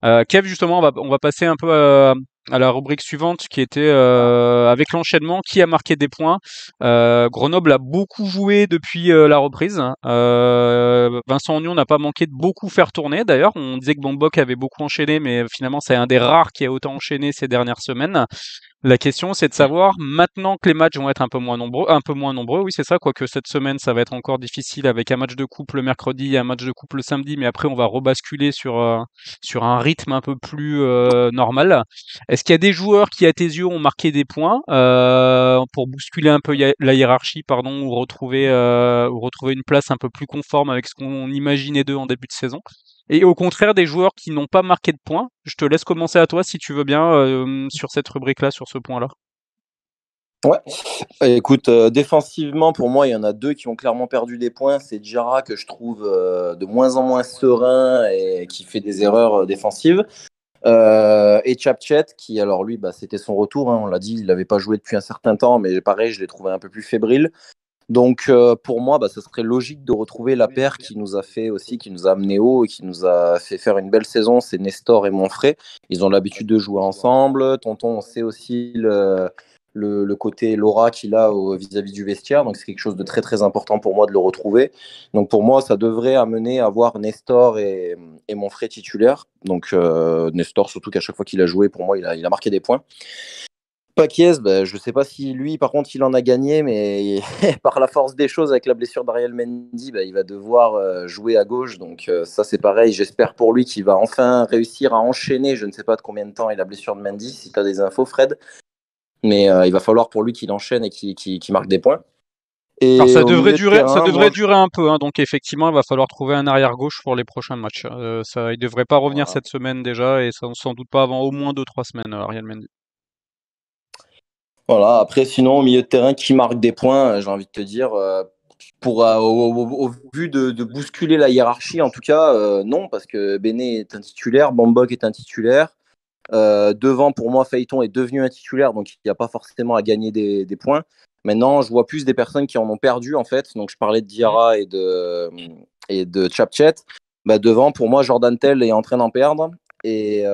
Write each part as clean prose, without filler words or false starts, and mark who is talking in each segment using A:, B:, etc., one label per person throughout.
A: Kev, justement, on va passer un peu à la rubrique suivante qui était avec l'enchaînement, qui a marqué des points. Grenoble a beaucoup joué depuis la reprise. Vincent Ognon n'a pas manqué de beaucoup faire tourner. D'ailleurs, on disait que Bambock avait beaucoup enchaîné, mais finalement, c'est un des rares qui a autant enchaîné ces dernières semaines. La question, c'est de savoir, maintenant que les matchs vont être un peu moins nombreux, oui, c'est ça, quoique cette semaine, ça va être encore difficile avec un match de coupe le mercredi et un match de coupe le samedi, mais après, on va rebasculer sur un rythme un peu plus normal. Est-ce qu'il y a des joueurs qui, à tes yeux, ont marqué des points pour bousculer un peu la hiérarchie, pardon, ou retrouver une place un peu plus conforme avec ce qu'on imaginait d'eux en début de saison? Et au contraire, des joueurs qui n'ont pas marqué de points. Je te laisse commencer à toi si tu veux bien sur cette rubrique-là, sur ce point-là.
B: Ouais, écoute, défensivement, pour moi, il y en a deux qui ont clairement perdu des points. C'est Diarra, que je trouve de moins en moins serein et qui fait des erreurs défensives. Et Chapchet, qui, alors lui, c'était son retour, hein, on l'a dit, il n'avait pas joué depuis un certain temps, mais pareil, je l'ai trouvé un peu plus fébrile. Donc, pour moi, ce serait logique de retrouver la paire qui nous a fait aussi, qui nous a amené haut et qui nous a fait faire une belle saison. C'est Nestor et Monfray. Ils ont l'habitude de jouer ensemble. Tonton, on sait aussi le côté Laura qu'il a vis-à-vis du vestiaire. Donc, c'est quelque chose de très, très important pour moi de le retrouver. Donc, pour moi, ça devrait amener à voir Nestor et Monfray titulaires. Donc, Nestor, surtout qu'à chaque fois qu'il a joué, pour moi, il a marqué des points. Paquies, je ne sais pas si lui, par contre, il en a gagné, mais par la force des choses, avec la blessure d'Ariel Mendy, il va devoir jouer à gauche. Donc ça, c'est pareil. J'espère pour lui qu'il va enfin réussir à enchaîner. Je ne sais pas de combien de temps est la blessure de Mendy, si tu as des infos, Fred. Mais il va falloir pour lui qu'il enchaîne et qu'il marque des points.
A: Alors
B: Et
A: ça
B: au
A: devrait
B: milieu de
A: durer, ça
B: terrain,
A: devrait
B: moi,
A: durer un peu, hein, donc effectivement, il va falloir trouver un arrière gauche pour les prochains matchs. Il devrait pas revenir
B: voilà.
A: cette semaine déjà, et sans doute pas avant au moins 2-3 semaines, Ariel Mendy.
B: Voilà. Après, sinon, au milieu de terrain, qui marque des points, j'ai envie de te dire, au vu de bousculer la hiérarchie, en tout cas, non, parce que Béné est un titulaire, Bambok est un titulaire. Devant, pour moi, Phaéton est devenu un titulaire, donc il n'y a pas forcément à gagner des points. Maintenant, je vois plus des personnes qui en ont perdu, en fait. Donc, je parlais de Diarra et de Chapchet. Devant, pour moi, Jordan Tell est en train d'en perdre. Et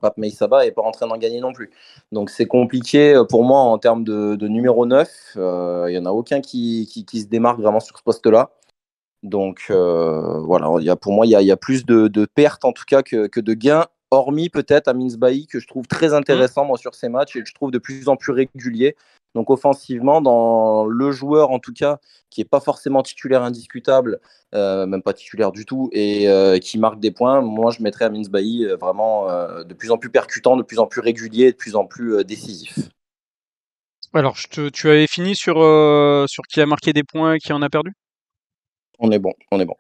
B: Pape Meissaba n'est pas en train d'en gagner non plus. Donc, c'est compliqué pour moi en termes de numéro 9. Il n'y en a aucun qui se démarque vraiment sur ce poste-là. Donc voilà, pour moi, il y a plus de pertes en tout cas que de gains, hormis peut-être Amin Sbahi, que je trouve très
A: Hmm.
B: intéressant moi, sur ces matchs et que je trouve de plus en plus régulier. Donc offensivement, dans le joueur en tout cas, qui n'est pas forcément titulaire indiscutable, même pas titulaire du tout, et qui marque des points, moi je mettrais Amin Sbahi vraiment de plus en plus percutant, de plus en plus régulier, de plus en plus décisif.
A: Alors, tu avais fini sur qui a marqué des points et qui en a perdu?
B: On est bon, on est bon.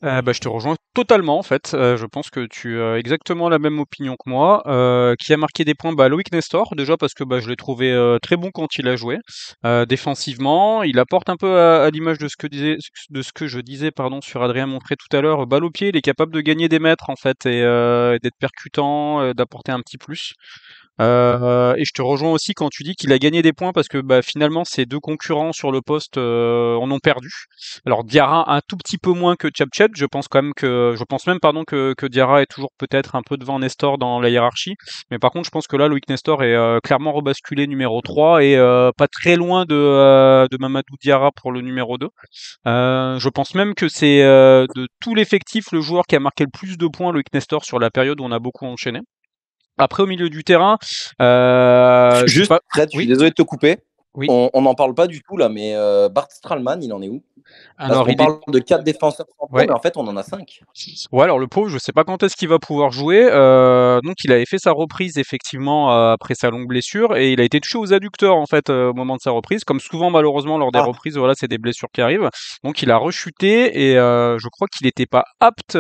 A: Je te rejoins totalement en fait. Je pense que tu as exactement la même opinion que moi. Qui a marqué des points? Loïc Nestor, déjà parce que je l'ai trouvé très bon quand il a joué. Défensivement, il apporte un peu à l'image de ce que je disais pardon, sur Adrien Montré tout à l'heure. Balle au pied, il est capable de gagner des mètres en fait et d'être percutant, d'apporter un petit plus. Et je te rejoins aussi quand tu dis qu'il a gagné des points parce que finalement ses deux concurrents sur le poste en ont perdu. Alors Diarra un tout petit peu moins que Chapchet, je pense même pardon que Diarra est toujours peut-être un peu devant Nestor dans la hiérarchie, mais par contre je pense que là Loïc Nestor est clairement rebasculé numéro 3 et pas très loin de Mamadou Diarra pour le numéro 2. Je pense même que c'est de tout l'effectif le joueur qui a marqué le plus de points, Loïc Nestor, sur la période où on a beaucoup enchaîné. Après, au milieu du terrain, je sais
B: Juste,
A: pas.
B: Fred, je suis
A: Oui,
B: désolé de te couper.
A: oui.
B: On n'en parle pas du tout là, mais Bart Stralman, il en est où? Parce
A: Alors,
B: qu'on
A: il est.
B: parle de 4 défenseurs centraux,
A: Ouais.
B: mais en fait, on en a 5.
A: Ouais, alors le pauvre, je sais pas quand est-ce qu'il va pouvoir jouer. Donc, il avait fait sa reprise effectivement après sa longue blessure et il a été touché aux adducteurs en fait au moment de sa reprise. Comme souvent malheureusement lors des
B: Ah,
A: reprises, voilà, c'est des blessures qui arrivent. Donc, il a rechuté et je crois qu'il n'était pas apte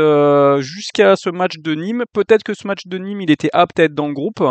A: jusqu'à ce match de Nîmes. Peut-être que ce match de Nîmes, il était apte à être dans le groupe.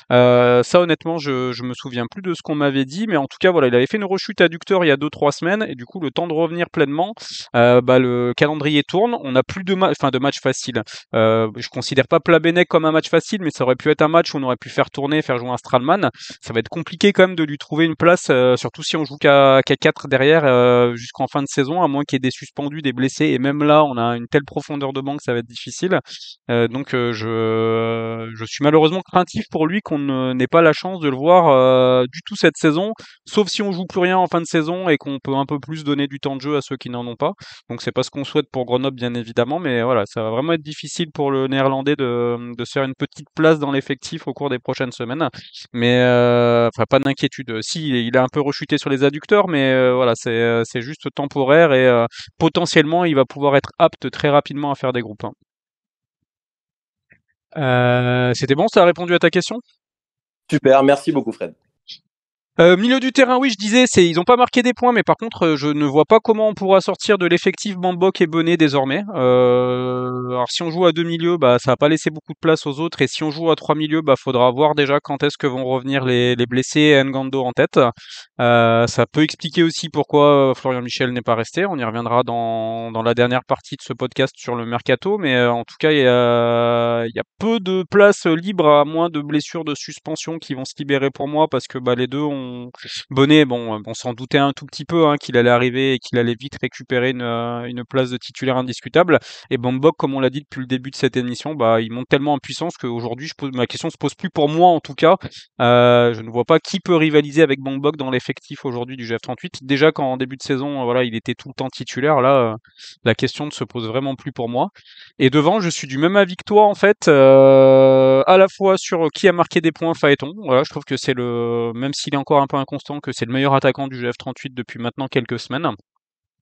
A: Ça, honnêtement, je me souviens plus de ce qu'on m'avait dit, mais en tout cas, voilà, il avait fait une rechute adducteur il y a 2-3 semaines et du coup, le temps de revenir pleinement, le calendrier tourne. On n'a plus de matchs faciles. Je considère pas Plabennec comme un match facile, mais ça aurait pu être un match où on aurait pu faire tourner, faire jouer un Stralman. Ça va être compliqué quand même de lui trouver une place, surtout si on joue qu'à 4 derrière jusqu'en fin de saison, à moins qu'il y ait des suspendus, des blessés. Et même là, on a une telle profondeur de banc que ça va être difficile. Je suis malheureusement craintif pour lui qu'on n'ait pas la chance de le voir du tout cette saison, sauf si on joue plus rien en fin de saison et qu'on peut un peu plus donner du temps de jeu à ceux qui n'en ont pas. Donc c'est pas ce qu'on souhaite pour Grenoble bien évidemment, mais voilà, ça va vraiment être difficile pour le Néerlandais de se faire une petite place dans l'effectif au cours des prochaines semaines. Mais enfin pas d'inquiétude. Si il a un peu rechuté sur les adducteurs, mais voilà, c'est juste temporaire et potentiellement il va pouvoir être apte très rapidement à faire des groupes, hein. C'était bon, ça a répondu à ta question?
B: Super, merci beaucoup Fred.
A: Milieu du terrain, oui, je disais, ils n'ont pas marqué des points, mais par contre, je ne vois pas comment on pourra sortir de l'effectif Bambok et Bonnet désormais. Alors si on joue à deux milieux, bah ça va pas laisser beaucoup de place aux autres, et si on joue à trois milieux, bah faudra voir déjà quand est-ce que vont revenir les blessés et Ngando en tête. Ça peut expliquer aussi pourquoi Florian Michel n'est pas resté. On y reviendra dans la dernière partie de ce podcast sur le mercato, mais en tout cas, il y a peu de place libre à moins de blessures de suspension qui vont se libérer pour moi parce que bah, les deux ont Bonnet, bon, on s'en doutait un tout petit peu hein, qu'il allait arriver et qu'il allait vite récupérer une place de titulaire indiscutable. Et Bambok, comme on l'a dit depuis le début de cette émission, bah, il monte tellement en puissance qu'aujourd'hui, ma question se pose plus pour moi en tout cas. Je ne vois pas qui peut rivaliser avec Bambok dans l'effectif aujourd'hui du GF38. Déjà qu'en début de saison, voilà, il était tout le temps titulaire. Là, la question ne se pose vraiment plus pour moi. Et devant, je suis du même avis que toi en fait, à la fois sur qui a marqué des points Phaéton. Voilà, je trouve que c'est même s'il est encore un peu inconstant, que c'est le meilleur attaquant du GF38 depuis maintenant quelques semaines.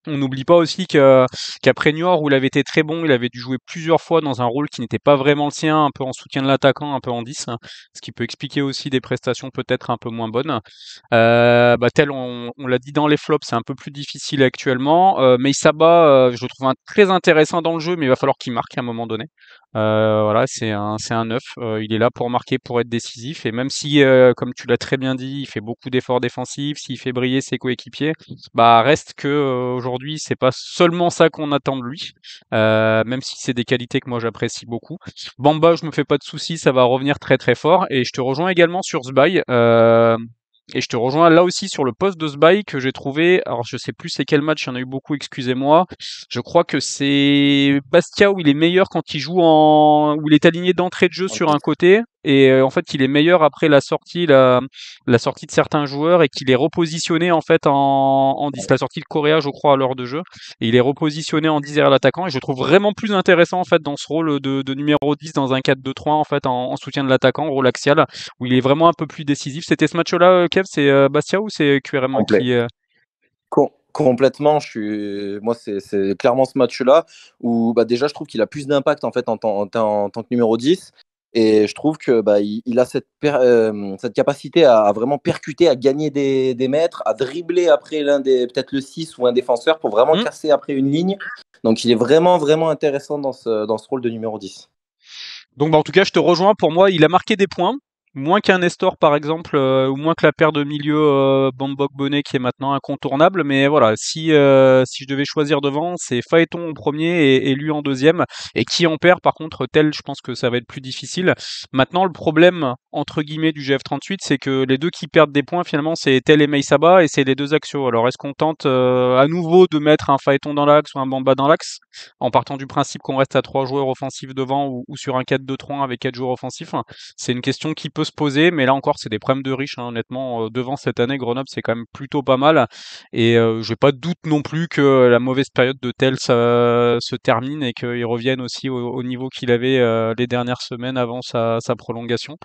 A: On n'oublie pas aussi qu'après Niort, où il avait été très bon, il avait dû jouer plusieurs fois dans un rôle qui n'était pas vraiment le sien, un peu en soutien de l'attaquant, un peu en 10, hein, ce qui peut expliquer aussi des prestations peut-être un peu moins bonnes. Tel, on l'a dit dans les flops, c'est un peu plus difficile actuellement. Mais Saba, je le trouve très intéressant dans le jeu, mais il va falloir qu'il marque à un moment donné. Voilà, c'est un neuf. Il est là pour marquer, pour être décisif. Et même si, comme tu l'as très bien dit, il fait beaucoup d'efforts défensifs, s'il fait briller ses coéquipiers, bah reste que aujourd'hui, c'est pas seulement ça qu'on attend de lui. Même si c'est des qualités que moi j'apprécie beaucoup. Bamba, je me fais pas de soucis, ça va revenir très très fort. Et je te rejoins également sur Zbaï. Et je te rejoins là aussi sur le poste de Zbaï que j'ai trouvé. Alors je sais plus c'est quel match, il y en a eu beaucoup, excusez-moi. Je crois que c'est Bastia où il est meilleur quand il joue où il est aligné d'entrée de jeu sur un côté. Et en fait, il est meilleur après la sortie de certains joueurs et qu'il est repositionné en fait en 10. La sortie de Correa, je crois, à l'heure de jeu. Et il est repositionné en 10 derrière l'attaquant. Et je trouve vraiment plus intéressant en fait dans ce rôle de numéro 10 dans un 4-2-3 en fait en soutien de l'attaquant, rôle axial, où il est vraiment un peu plus décisif. C'était ce match-là, Kev, c'est Bastia ou c'est QRM
B: Complet.
A: qui
B: Complètement, moi c'est clairement ce match-là où bah, déjà je trouve qu'il a plus d'impact en fait en tant que numéro 10 et je trouve que bah, il a cette capacité à vraiment percuter, à gagner des mètres, à dribbler après peut-être le 6 ou un défenseur pour vraiment casser après une ligne. Donc il est vraiment vraiment intéressant dans ce rôle de numéro 10.
A: Donc en tout cas, je te rejoins. Pour moi, il a marqué des points. Moins qu'un Nestor par exemple, ou moins que la paire de milieu Bambok Bonnet qui est maintenant incontournable. Mais voilà, si je devais choisir devant, c'est Phaéton en premier et lui en deuxième. Et qui en perd par contre, tel, je pense que ça va être plus difficile. Maintenant, le problème entre guillemets du GF38, c'est que les deux qui perdent des points finalement, c'est Tel et Meissaba et c'est les deux axiaux. Alors est-ce qu'on tente à nouveau de mettre un Phaéton dans l'axe ou un Bamba dans l'axe, en partant du principe qu'on reste à 3 joueurs offensifs devant ou sur un 4-2-3 avec 4 joueurs offensifs? C'est une question qui peut se poser, mais là encore, c'est des problèmes de riches, hein, honnêtement. Devant cette année, Grenoble, c'est quand même plutôt pas mal. Et j'ai pas de doute non plus que la mauvaise période de Tel se termine et qu'il revienne aussi au niveau qu'il avait les dernières semaines avant sa prolongation.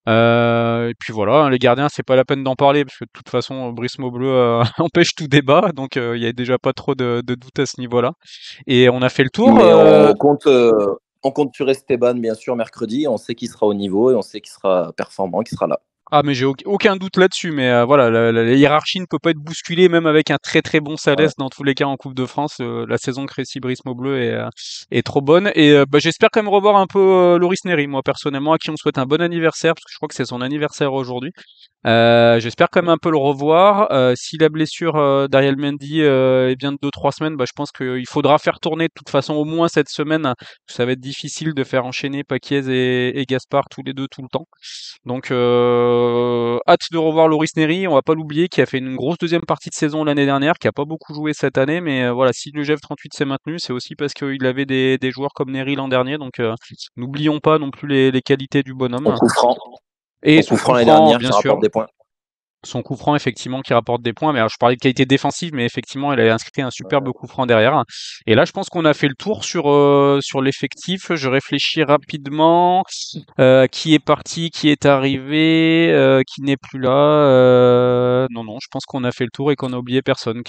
A: Et puis voilà, hein, les gardiens, c'est pas la peine d'en parler parce que de toute façon, Brice Maubleu empêche tout débat, donc il y a déjà pas trop de doute à ce niveau-là. Et on a fait le tour.
B: Mais on compte sur Esteban bien sûr mercredi. On sait qu'il sera au niveau et on sait qu'il sera performant, qu'il sera là.
A: Ah, mais j'ai aucun doute là-dessus, mais voilà, la hiérarchie ne peut pas être bousculée, même avec un très très bon Salès
B: Ouais.
A: dans tous les cas en Coupe de France. La saison de Crécy Brismo Bleu est trop bonne. Et bah, j'espère quand même revoir un peu Loris Neri, moi personnellement, à qui on souhaite un bon anniversaire, parce que je crois que c'est son anniversaire aujourd'hui. J'espère quand même un peu le revoir. Si la blessure d'Ariel Mendy est bien de 2-3 semaines, bah, je pense qu'il faudra faire tourner de toute façon au moins cette semaine. Ça va être difficile de faire enchaîner Paquiez et Gaspard tous les deux tout le temps. Donc hâte de revoir Loris Neri, on va pas l'oublier, qui a fait une grosse deuxième partie de saison l'année dernière, qui a pas beaucoup joué cette année, mais voilà, si le GF38 s'est maintenu, c'est aussi parce qu'il avait des joueurs comme Neri l'an dernier, donc n'oublions pas non plus les qualités du
B: Son
A: bonhomme.
B: coup franc,
A: Et
B: son
A: son
B: coup
A: coup
B: franc l'année
A: franc,
B: dernière
A: bien
B: qui
A: sûr.
B: rapporte des points.
A: Son coup franc, effectivement, qui rapporte des points. Mais alors, je parlais de qualité défensive, mais effectivement, il a inscrit un superbe
B: Ouais.
A: coup franc derrière. Et là, je pense qu'on a fait le tour sur l'effectif. Je réfléchis rapidement. Qui est parti, qui est arrivé, qui n'est plus là. Non, non, je pense qu'on a fait le tour et qu'on a oublié personne.